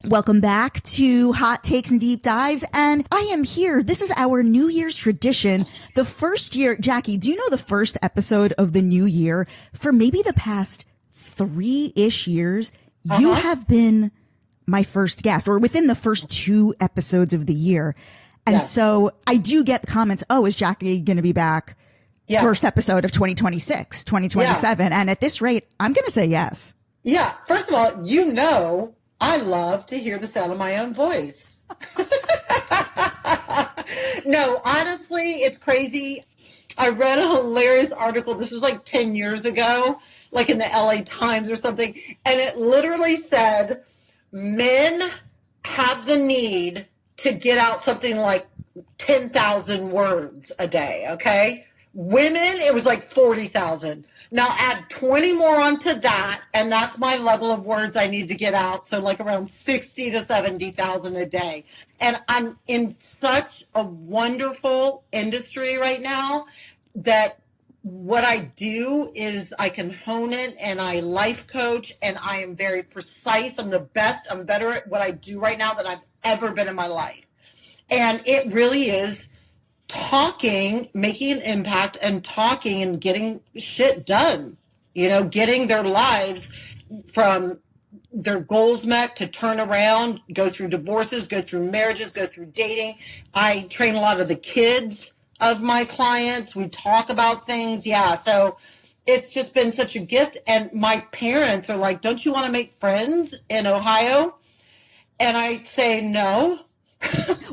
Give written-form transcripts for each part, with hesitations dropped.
Welcome back to Hot Takes and Deep Dives, and I am here. This is our New Year's tradition. The first year, Jackie, do you know the first episode of the new year? For maybe the past 3-ish years, you have been my first guest, or within the first 2 episodes of the year. And so I do get the comments, oh, is Jackie going to be back first episode of 2026, 2027? And at this rate, I'm going to say yes. Yeah. First of all, you know, I love to hear the sound of my own voice. No, honestly, it's crazy. I read a hilarious article. This was like 10 years ago, like in the LA Times or something. And it literally said, men have the need to get out something like 10,000 words a day. Okay. Women, it was like 40,000. Now add 20 more onto that, and that's my level of words I need to get out. So like around 60 to 70,000 a day. And I'm in such a wonderful industry right now that what I do is I can hone it, and I life coach, and I am very precise. I'm the best. I'm better at what I do right now than I've ever been in my life. And it really is talking, making an impact, and talking and getting shit done, you know, getting their lives from their goals met to turn around, go through divorces, go through marriages, go through dating. I train a lot of the kids of my clients. We talk about things. Yeah. So it's just been such a gift. And my parents are like, don't you want to make friends in Ohio? And I say, no.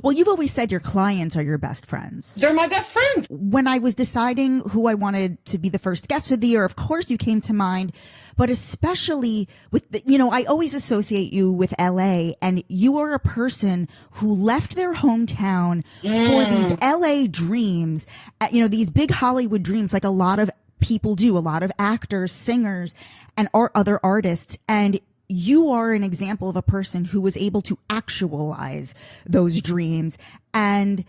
Well, you've always said your clients are your best friends. They're my best friends. When I was deciding who I wanted to be the first guest of the year, of course you came to mind, but especially with, I always associate you with LA, and you are a person who left their hometown for these LA dreams, these big Hollywood dreams, like a lot of people do, a lot of actors, singers, and other artists. And you are an example of a person who was able to actualize those dreams. And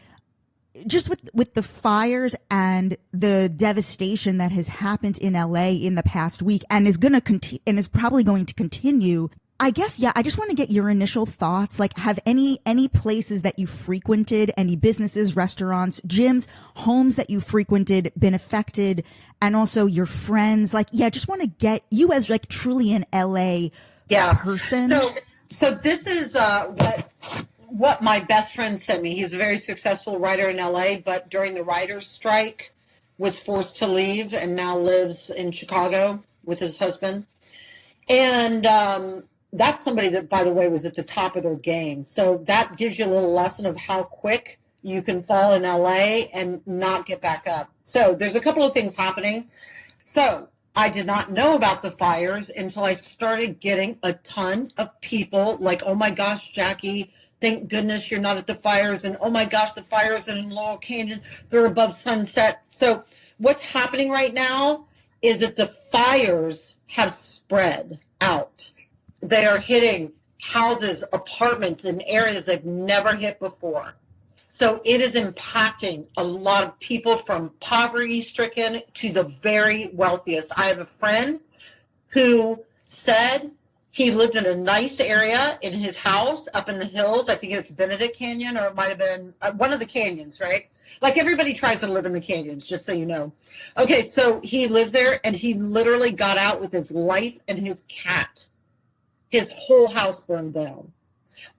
just with the fires and the devastation that has happened in LA in the past week and is going to continue and is probably going to continue, I guess, I just want to get your initial thoughts. Like, have any places that you frequented, any businesses, restaurants, gyms, homes that you frequented been affected? And also your friends, just want to get you as like truly an LA person. So this is what my best friend sent me. He's a very successful writer in LA, but during the writer's strike was forced to leave and now lives in Chicago with his husband. And that's somebody that, by the way, was at the top of their game. So that gives you a little lesson of how quick you can fall in LA and not get back up. So there's a couple of things happening. So I did not know about the fires until I started getting a ton of people like, oh my gosh, Jackie, thank goodness you're not at the fires. And oh my gosh, the fires in Laurel Canyon, they're above Sunset. So what's happening right now is that the fires have spread out. They are hitting houses, apartments in areas they've never hit before. So it is impacting a lot of people from poverty-stricken to the very wealthiest. I have a friend who said he lived in a nice area in his house up in the hills. I think it's Benedict Canyon, or it might have been one of the canyons, right? Like everybody tries to live in the canyons, just so you know. Okay, so he lives there, and he literally got out with his life and his cat. His whole house burned down.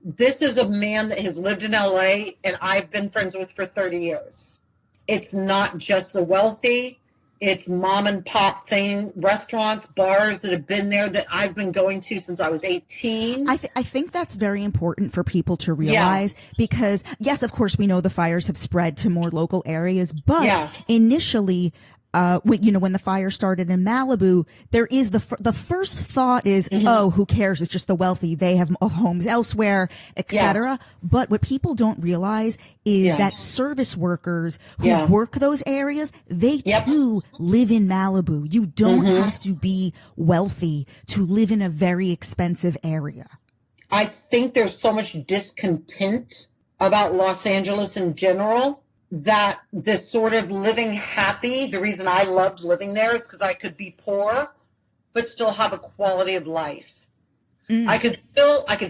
This is a man that has lived in LA and I've been friends with for 30 years. It's not just the wealthy. It's mom and pop thing, restaurants, bars that have been there that I've been going to since I was 18. I think that's very important for people to realize because, yes, of course, we know the fires have spread to more local areas, but initially, when the fire started in Malibu, there is the first thought is, oh, who cares? It's just the wealthy. They have homes elsewhere, etc. But what people don't realize is that service workers who work those areas, they too live in Malibu. You don't have to be wealthy to live in a very expensive area. I think there's so much discontent about Los Angeles in general that this sort of living happy, the reason I loved living there is because I could be poor, but still have a quality of life. I could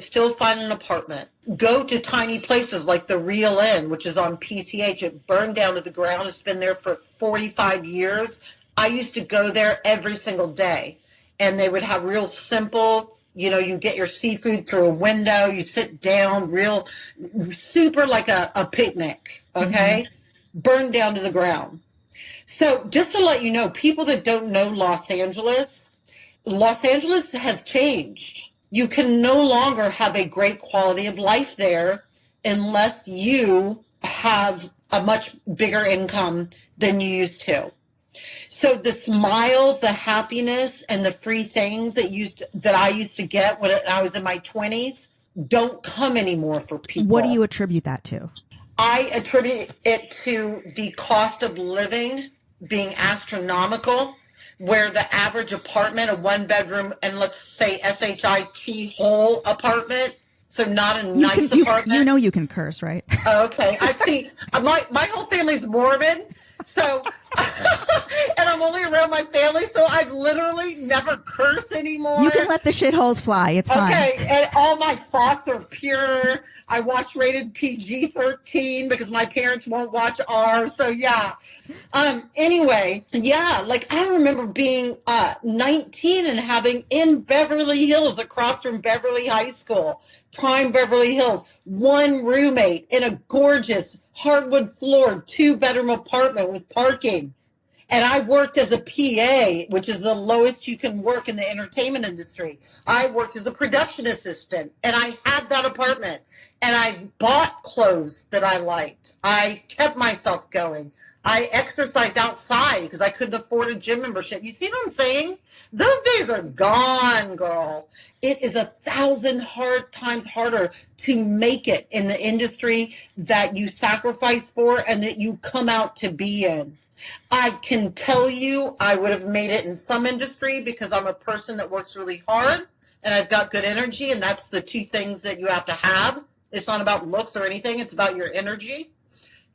still find an apartment. Go to tiny places like the Reel Inn, which is on PCH. It burned down to the ground. It's been there for 45 years. I used to go there every single day, and they would have real simple, you get your seafood through a window, you sit down, real super like a picnic, okay? Burned down to the ground. So just to let you know, people that don't know Los Angeles has changed. You can no longer have a great quality of life there unless you have a much bigger income than you used to. So the smiles, the happiness, and the free things that I used to get when I was in my 20s don't come anymore for people. What do you attribute that to? I attribute it to the cost of living being astronomical, where the average apartment, a one bedroom, and let's say SHIT whole apartment, so not a nice apartment. You can curse, right? Okay. I see. My whole family's Mormon, so, and I'm only around my family, so I've literally never cursed anymore. You can let the shitholes fly. It's fine. Okay, and all my thoughts are pure. I watch rated PG-13 because my parents won't watch R. So yeah. Anyway, yeah, like I remember being 19 and having in Beverly Hills, across from Beverly High School, prime Beverly Hills, one roommate in a gorgeous hardwood floored 2-bedroom apartment with parking. And I worked as a PA, which is the lowest you can work in the entertainment industry. I worked as a production assistant, and I had that apartment. And I bought clothes that I liked. I kept myself going. I exercised outside because I couldn't afford a gym membership. You see what I'm saying? Those days are gone, girl. It is 1,000 times harder to make it in the industry that you sacrifice for and that you come out to be in. I can tell you I would have made it in some industry because I'm a person that works really hard and I've got good energy, and that's the two things that you have to have. It's not about looks or anything. It's about your energy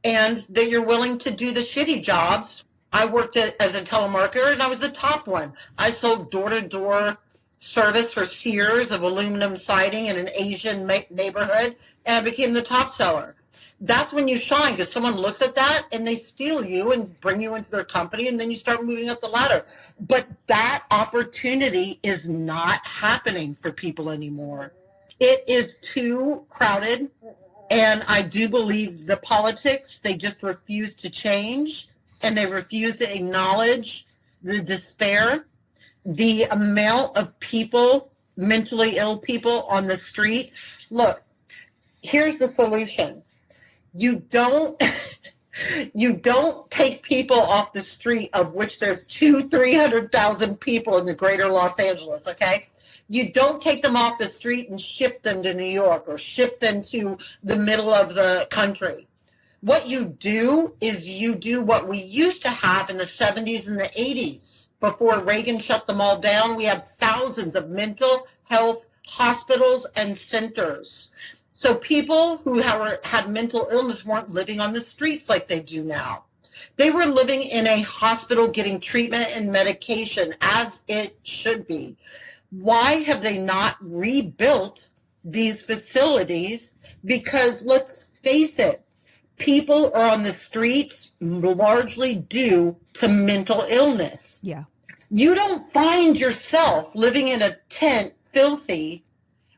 and that you're willing to do the shitty jobs. I worked as a telemarketer, and I was the top one. I sold door-to-door service for Sears of aluminum siding in an Asian neighborhood, and I became the top seller. That's when you shine, because someone looks at that and they steal you and bring you into their company, and then you start moving up the ladder. But that opportunity is not happening for people anymore. It is too crowded, and I do believe the politics, they just refuse to change, and they refuse to acknowledge the despair, the amount of people, mentally ill people on the street. Look, here's the solution. You don't take people off the street, of which there's 300,000 people in the greater Los Angeles, okay? You don't take them off the street and ship them to New York or ship them to the middle of the country. What you do is you do what we used to have in the 70s and the 80s. Before Reagan shut them all down, we had thousands of mental health hospitals and centers. So people who had mental illness weren't living on the streets like they do now. They were living in a hospital getting treatment and medication, as it should be. Why have they not rebuilt these facilities? Because let's face it, people are on the streets largely due to mental illness. Yeah. You don't find yourself living in a tent, filthy,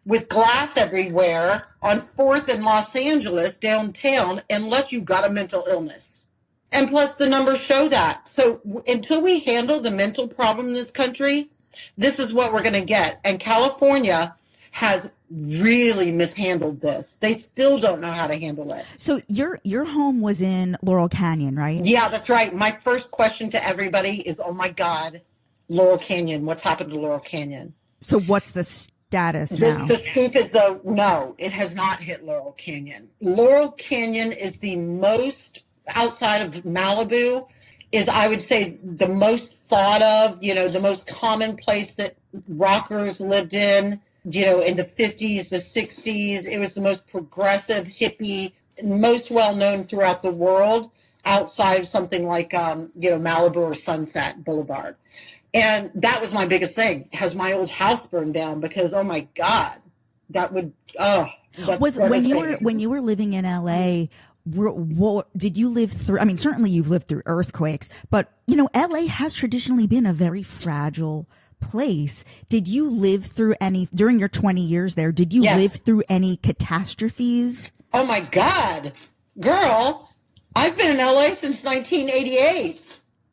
with glass everywhere on 4th in Los Angeles downtown unless you've got a mental illness. And plus the numbers show that. So until we handle the mental problem in this country, this is what we're going to get. And California has really mishandled this. They still don't know how to handle it. So your home was in Laurel Canyon, right? Yeah, that's right. My first question to everybody is, oh my God, Laurel Canyon. What's happened to Laurel Canyon? So what's the status now? The truth is, though, no, it has not hit Laurel Canyon. Laurel Canyon is the most, outside of Malibu, is, I would say, the most thought of, the most common place that rockers lived in, in the 50s, the 60s. It was the most progressive, hippie, most well-known throughout the world, outside of something like, Malibu or Sunset Boulevard. And that was my biggest thing. Has my old house burned down? Because, oh my God, that would, was when you were living in LA, did you live through, I mean, certainly you've lived through earthquakes, but you know, LA has traditionally been a very fragile place. Did you live through any, during your 20 years there, did you live through any catastrophes? Oh my God, girl, I've been in LA since 1988.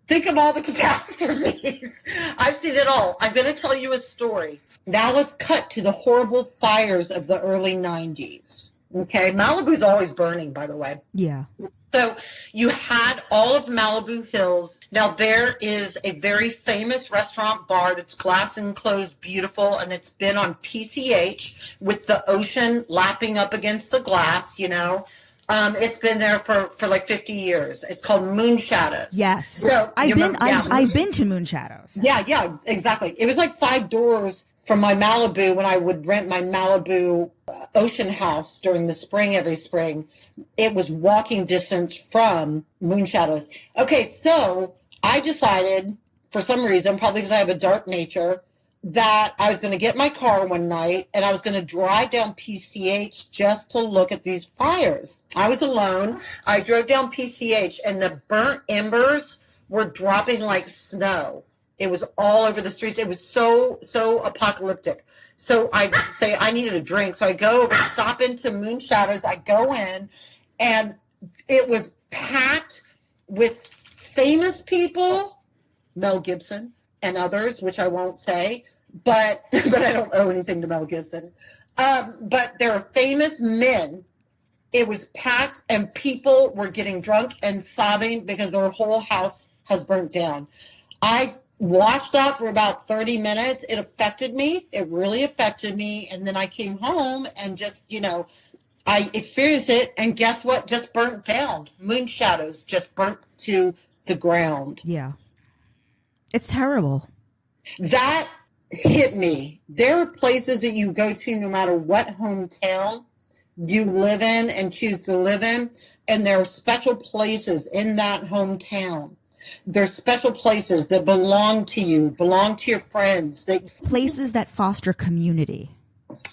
Think of all the catastrophes. I've seen it all. I'm going to tell you a story. Now let's cut to the horrible fires of the early 90s. Okay. Malibu's always burning, by the way. Yeah. So you had all of Malibu Hills. Now there is a very famous restaurant bar that's glass enclosed, beautiful, and it's been on PCH with the ocean lapping up against the glass, you know. It's been there for like 50 years. It's called Moonshadows. Yes. So I've been to Moonshadows. Yeah, exactly. It was like 5 doors from my Malibu when I would rent my Malibu ocean house during the spring, every spring. It was walking distance from Moonshadows. Okay, so I decided, for some reason, probably because I have a dark nature, that I was going to get my car one night and I was going to drive down PCH just to look at these fires. I was alone. I drove down PCH and the burnt embers were dropping like snow. It was all over the streets. It was so apocalyptic. So I say I needed a drink. So I go over, stop into Moonshadows. I go in and it was packed with famous people, Mel Gibson and others, which I won't say, but I don't owe anything to Mel Gibson. But there are famous men. It was packed and people were getting drunk and sobbing because their whole house has burnt down. I watched that for about 30 minutes. It affected me. It really affected me. And then I came home and just, you know, I experienced it. And guess what? Just burnt down. Moonshadows just burnt to the ground. Yeah. It's terrible. That hit me. There are places that you go to no matter what hometown you live in and choose to live in, and there are special places in that hometown. There's special places that belong to you, belong to your friends. Places that foster community.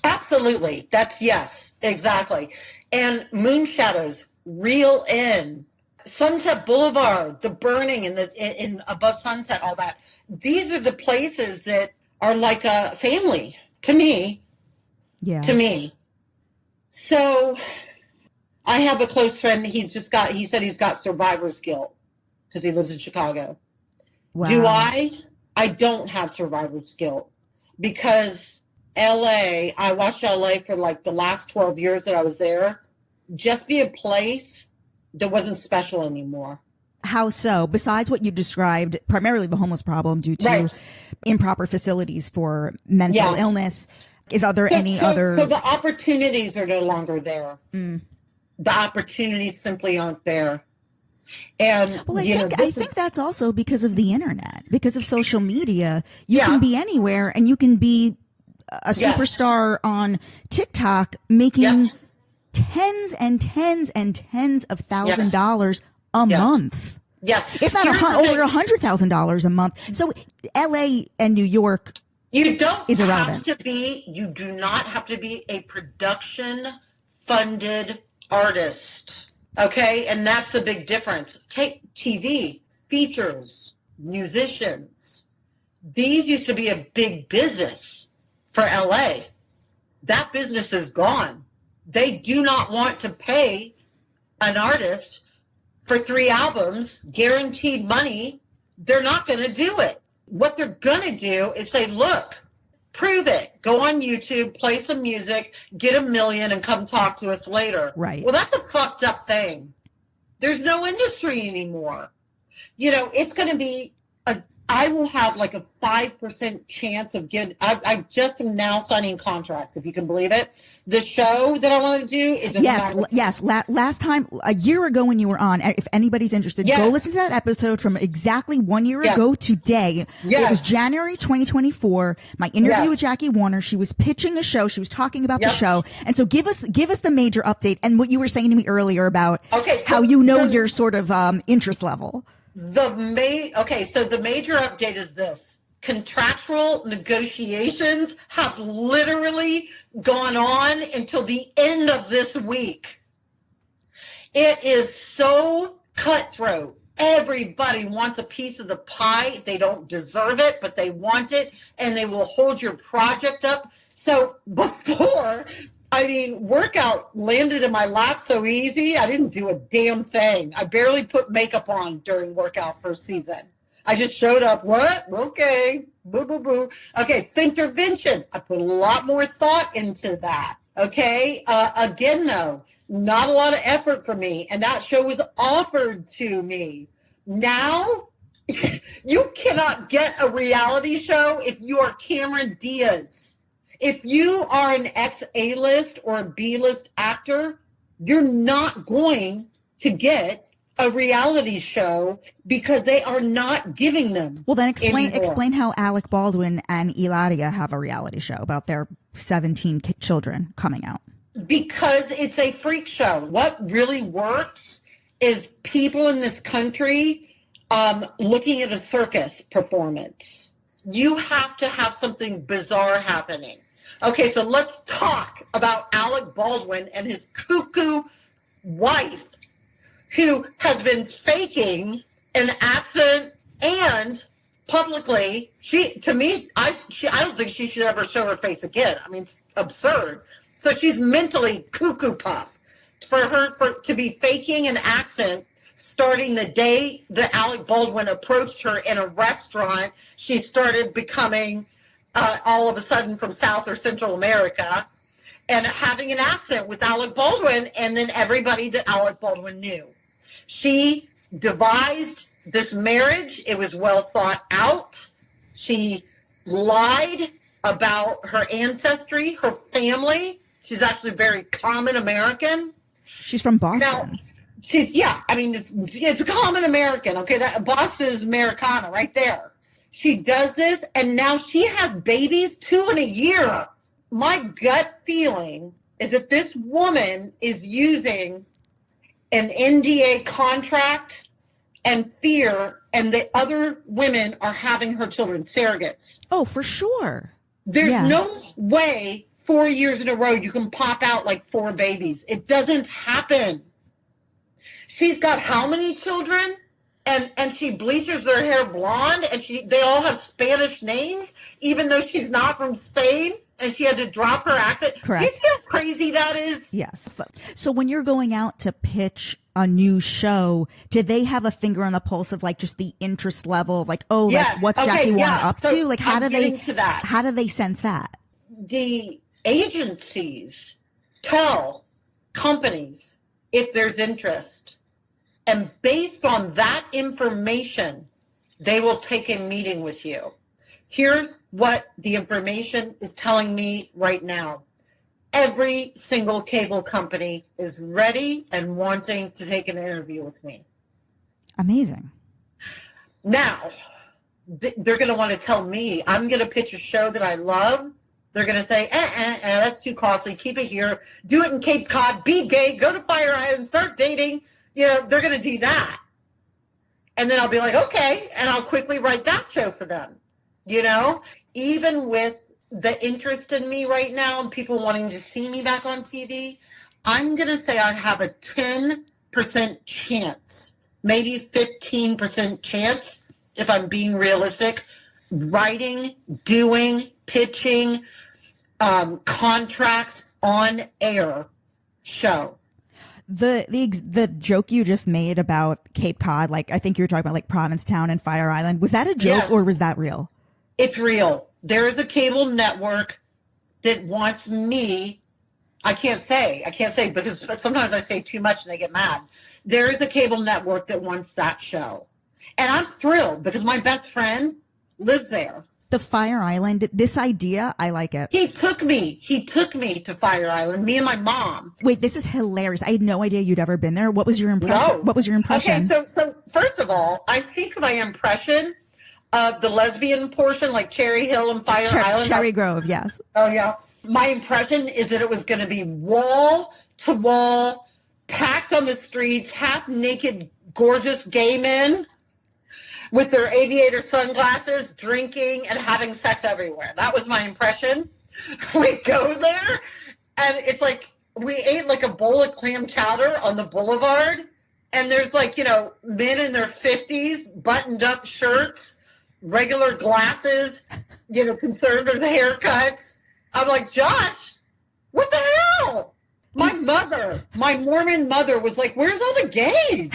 Absolutely. Yes, exactly. And Moonshadows, Reel Inn, Sunset Boulevard, the burning in above Sunset, all that. These are the places that are like a family to me. Yeah. To me. So I have a close friend. He said he's got survivor's guilt because he lives in Chicago. Wow. Do I? I don't have survivor's guilt because I watched LA for like the last 12 years that I was there. Just be a place that wasn't special anymore. How so? Besides what you described, primarily the homeless problem due to improper facilities for mental illness, are there any other? So the opportunities are no longer there. The opportunities simply aren't there. And I think that's also because of the internet, because of social media. You can be anywhere and you can be a superstar on TikTok making tens and tens and tens of $1,000s a month. Yes. If not over $100,000 a month. So LA and New York is irrelevant. You do not have to be a production funded artist. Okay. And that's the big difference. Take TV, features, musicians. These used to be a big business for LA. That business is gone. They do not want to pay an artist for 3 albums, guaranteed money. They're not going to do it. What they're going to do is say, look, prove it. Go on YouTube, play some music, get 1 million and come talk to us later. Right. Well, that's a fucked up thing. There's no industry anymore. You know, it's going to be, I will have like a 5% chance of getting, I just am now signing contracts, if you can believe it. The show that I want to do is last time, a year ago when you were on, if anybody's interested, go listen to that episode from exactly 1 year ago today. It was January 2024. My interview with Jackie Warner. She was pitching a show. She was talking about the show. And so give us the major update and what you were saying to me earlier about how your sort of interest level. So the major update is this. contractual negotiations have literally gone on until the end of this week. It is so cutthroat. Everybody wants a piece of the pie. They don't deserve it, but they want it, and they will hold your project up. So before, workout landed in my lap so easy, I didn't do a damn thing. I barely put makeup on during workout first season. I just showed up. What? Okay. Boo, boo, boo. Okay, Thintervention. I put a lot more thought into that. Okay. Again, though, not a lot of effort for me. And that show was offered to me. Now, you cannot get a reality show if you are Cameron Diaz. If you are an ex-A-list or a B-list actor, you're not going to get a reality show because they are not giving them. Well, then explain how Alec Baldwin and Eladia have a reality show about their 17 children coming out. Because it's a freak show. What really works is people in this country looking at a circus performance. You have to have something bizarre happening. Okay, so let's talk about Alec Baldwin and his cuckoo wife, who has been faking an accident and publicly, I don't think she should ever show her face again. I mean, it's absurd. So she's mentally cuckoo puff to be faking an accent starting the day that Alec Baldwin approached her in a restaurant. She started becoming all of a sudden from South or Central America and having an accent with Alec Baldwin and then everybody that Alec Baldwin knew. She devised this marriage. It was well thought out. She lied about her ancestry, her family. She's actually very common American. She's from Boston. Now, it's common American. Okay, that Boston is Americana right there. She does this, and now she has babies 2 in a year. My gut feeling is that this woman is using an NDA contract and fear, and the other women are having her children surrogates. Oh, for sure. There's no way 4 years in a row you can pop out like 4 babies. It doesn't happen. She's got how many children? And she bleaches their hair blonde, and they all have Spanish names, even though she's not from Spain. And she had to drop her accent. Correct. Do you see how crazy that is? Yes. So when you're going out to pitch a new show, do they have a finger on the pulse of like just the interest level? Like, Yes. like what's Jackie Warner up to? Like, how do they sense that? The agencies tell companies if there's interest. And based on that information, they will take a meeting with you. Here's what the information is telling me right now. Every single cable company is ready and wanting to take an interview with me. Amazing. Now, they're going to want to tell me, I'm going to pitch a show that I love. They're going to say, that's too costly. Keep it here. Do it in Cape Cod. Be gay. Go to Fire Island. Start dating. They're going to do that. And then I'll be like, okay. And I'll quickly write that show for them. Even with the interest in me right now and people wanting to see me back on TV, I'm going to say I have a 10% chance, maybe 15% chance, if I'm being realistic, writing, doing, pitching, contracts on air show. The joke you just made about Cape Cod, like I think you were talking about like Provincetown and Fire Island, was that a joke or was that real? It's real. There is a cable network that wants me. I can't say because sometimes I say too much and they get mad. There is a cable network that wants that show. And I'm thrilled because my best friend lives there. The Fire Island, this idea, I like it. He took me to Fire Island, me and my mom. Wait, this is hilarious. I had no idea you'd ever been there. What was your impression? No. What was your impression? Okay, so first of all, I think my impression of the lesbian portion, like Cherry Hill and Fire Island. Cherry Grove, yes. Oh, yeah. My impression is that it was going to be wall to wall, packed on the streets, half naked, gorgeous gay men with their aviator sunglasses, drinking and having sex everywhere. That was my impression. We go there and it's like we ate like a bowl of clam chowder on the boulevard, and there's like, you know, men in their 50s, buttoned up shirts, regular glasses, you know, conservative haircuts. I'm like, Josh, what the hell? My Mormon mother was like, where's all the gays?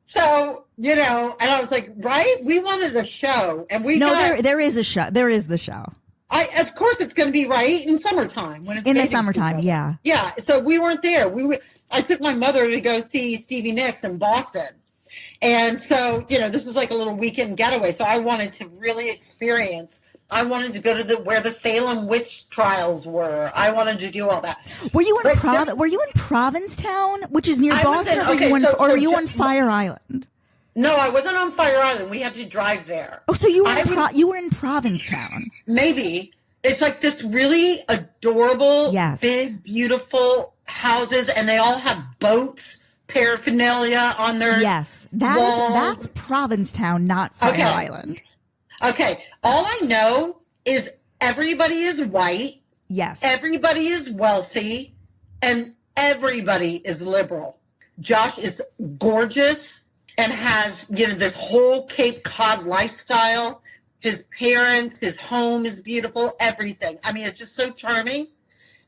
So, you know, and I was like, right? We wanted a show, and there is a show. There is the show. Of course it's going to be right in summertime when it's in the summertime. Yeah. Yeah. So we weren't there. I took my mother to go see Stevie Nicks in Boston. And so, you know, this was like a little weekend getaway. So I wanted to really experience. I wanted to go to where the Salem witch trials were. I wanted to do all that. Were you in Provincetown, which is near Boston, or were you on Fire Island? No, I wasn't on Fire Island. We had to drive there. Oh, so you were in Provincetown. Maybe. It's like this really adorable, big, beautiful houses, and they all have boats, paraphernalia on their walls. That's Provincetown, not Fire Island. Okay. All I know is everybody is white. Yes. Everybody is wealthy, and everybody is liberal. Josh is gorgeous and has, you know, this whole Cape Cod lifestyle. His parents, his home is beautiful, everything. I mean, it's just so charming.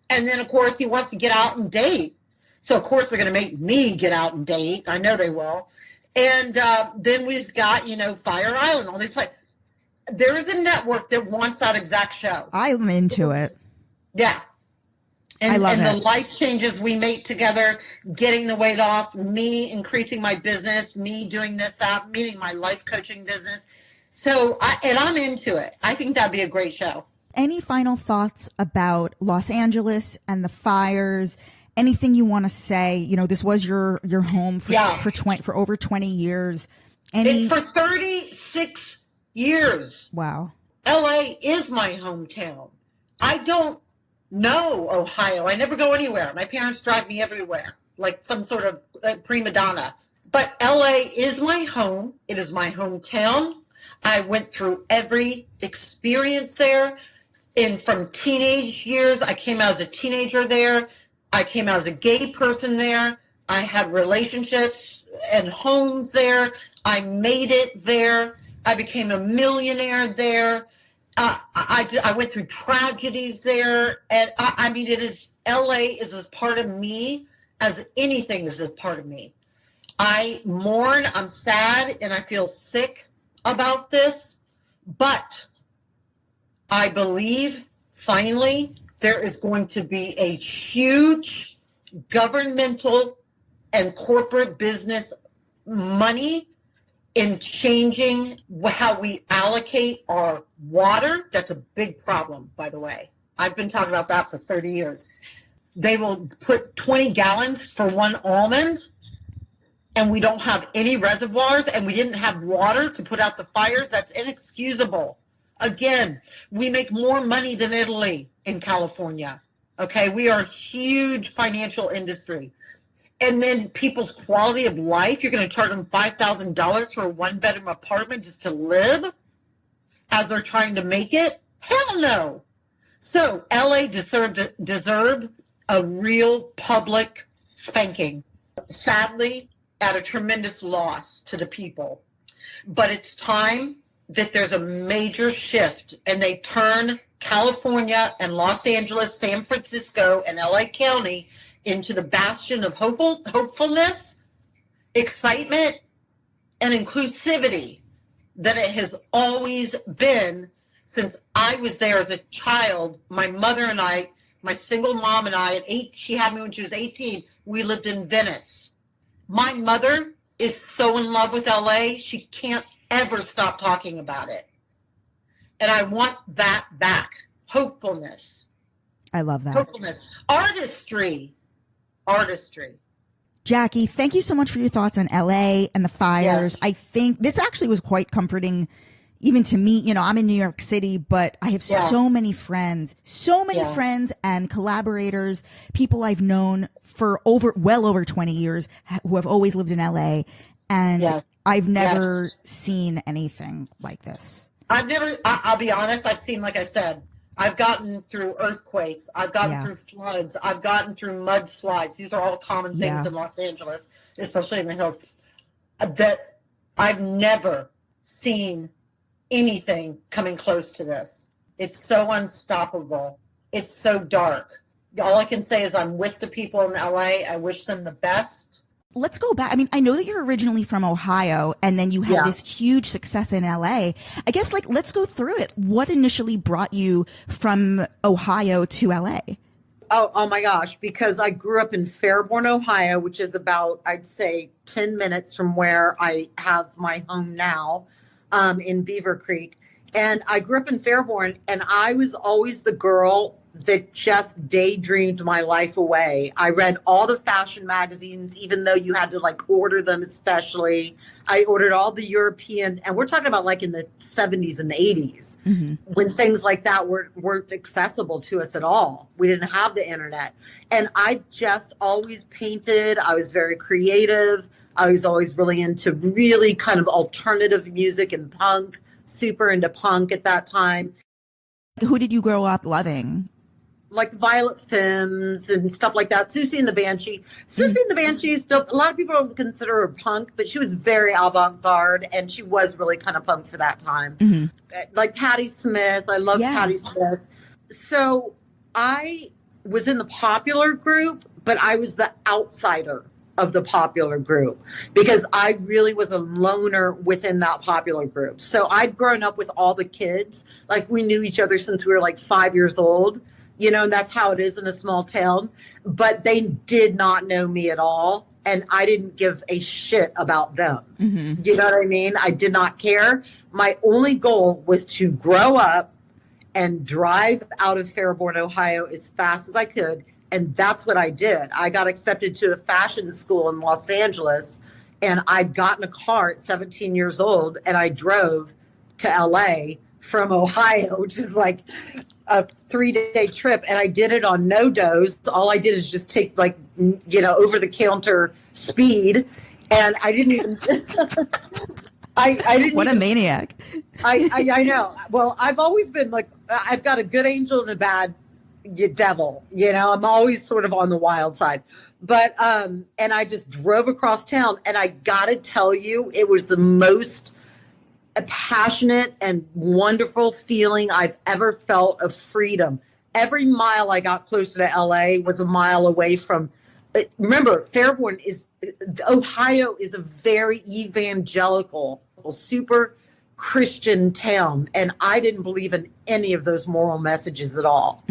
And then, of course, he wants to get out and date. So, of course, they're going to make me get out and date. I know they will. And then we've got, you know, Fire Island, all these places. There is a network that wants that exact show. I'm into it. Yeah. And, I love it. The life changes we make together, getting the weight off, me increasing my business, me doing this, that, meeting my life coaching business. So, I'm into it. I think that'd be a great show. Any final thoughts about Los Angeles and the fires? Anything you want to say? You know, this was your home for over 20 years. For 36 years. Wow. LA is my hometown. I don't know Ohio. I never go anywhere. My parents drive me everywhere, like some sort of prima donna. But LA is my home. It is my hometown. I went through every experience there. From teenage years, I came out as a teenager there. I came out as a gay person there. I had relationships and homes there. I made it there. I became a millionaire there. I went through tragedies there. And I mean, LA is as part of me as anything is a part of me. I mourn, I'm sad, and I feel sick about this, but I believe finally there is going to be a huge governmental and corporate business money in changing how we allocate our water. That's a big problem, by the way. I've been talking about that for 30 years. They will put 20 gallons for one almond, and we don't have any reservoirs, and we didn't have water to put out the fires. That's inexcusable. Again, we make more money than Italy in California. Okay, we are a huge financial industry. And then people's quality of life, you're going to charge them $5,000 for a one-bedroom apartment just to live as they're trying to make it? Hell no. So LA deserved a real public spanking. Sadly, at a tremendous loss to the people. But it's time that there's a major shift, and they turn California and Los Angeles, San Francisco, and LA County into the bastion of hopefulness, excitement, and inclusivity that it has always been since I was there as a child. My mother and I, my single mom and I, she had me when she was 18, we lived in Venice. My mother is so in love with LA, she can't ever stop talking about it. And I want that back. Hopefulness. I love that. Hopefulness. Artistry. Jackie, thank you so much for your thoughts on LA and the fires. Yes. I think this actually was quite comforting even to me. You know, I'm in New York City, but I have so many friends and collaborators, people I've known for well over 20 years who have always lived in LA. And I've never seen anything like this. I'll be honest, I've seen, like I said, I've gotten through earthquakes, I've gotten through floods, I've gotten through mudslides. These are all common things in Los Angeles, especially in the hills, that I've never seen anything coming close to this. It's so unstoppable. It's so dark. All I can say is I'm with the people in LA. I wish them the best. Let's go back. I mean, I know that you're originally from Ohio and then you had this huge success in LA. I guess, like, let's go through it. What initially brought you from Ohio to LA? Oh my gosh, because I grew up in Fairborn, Ohio, which is about, I'd say, 10 minutes from where I have my home now, in Beaver Creek. And I grew up in Fairborn, and I was always the girl that just daydreamed my life away. I read all the fashion magazines, even though you had to like order them especially. I ordered all the European, and we're talking about like in the 70s and 80s, when things like that weren't accessible to us at all. We didn't have the internet. And I just always painted. I was very creative. I was always really into really kind of alternative music and punk, super into punk at that time. Who did you grow up loving? Like the Violet Femmes and stuff like that. Susie and the Banshee. Susie and the Banshees, a lot of people don't consider her punk, but she was very avant-garde, and she was really kind of punk for that time. Like Patti Smith. I love Patti Smith. So I was in the popular group, but I was the outsider of the popular group because I really was a loner within that popular group. So I'd grown up with all the kids. Like we knew each other since we were like 5 years old. You know, and that's how it is in a small town. But they did not know me at all. And I didn't give a shit about them. You know what I mean? I did not care. My only goal was to grow up and drive out of Fairborn, Ohio as fast as I could. And that's what I did. I got accepted to a fashion school in Los Angeles. And I'd gotten a car at 17 years old. And I drove to LA from Ohio, which is like a 3-day trip, and I did it on no dose. All I did is just take like, you know, over the counter speed, and I didn't even. I didn't. What a maniac! I know. Well, I've always been like, I've got a good angel and a bad devil. You know, I'm always sort of on the wild side. But and I just drove across town, and I gotta tell you, it was the most passionate and wonderful feeling I've ever felt of freedom. Every mile I got closer to LA was a mile away from, remember, Ohio is a very evangelical, super Christian town. And I didn't believe in any of those moral messages at all.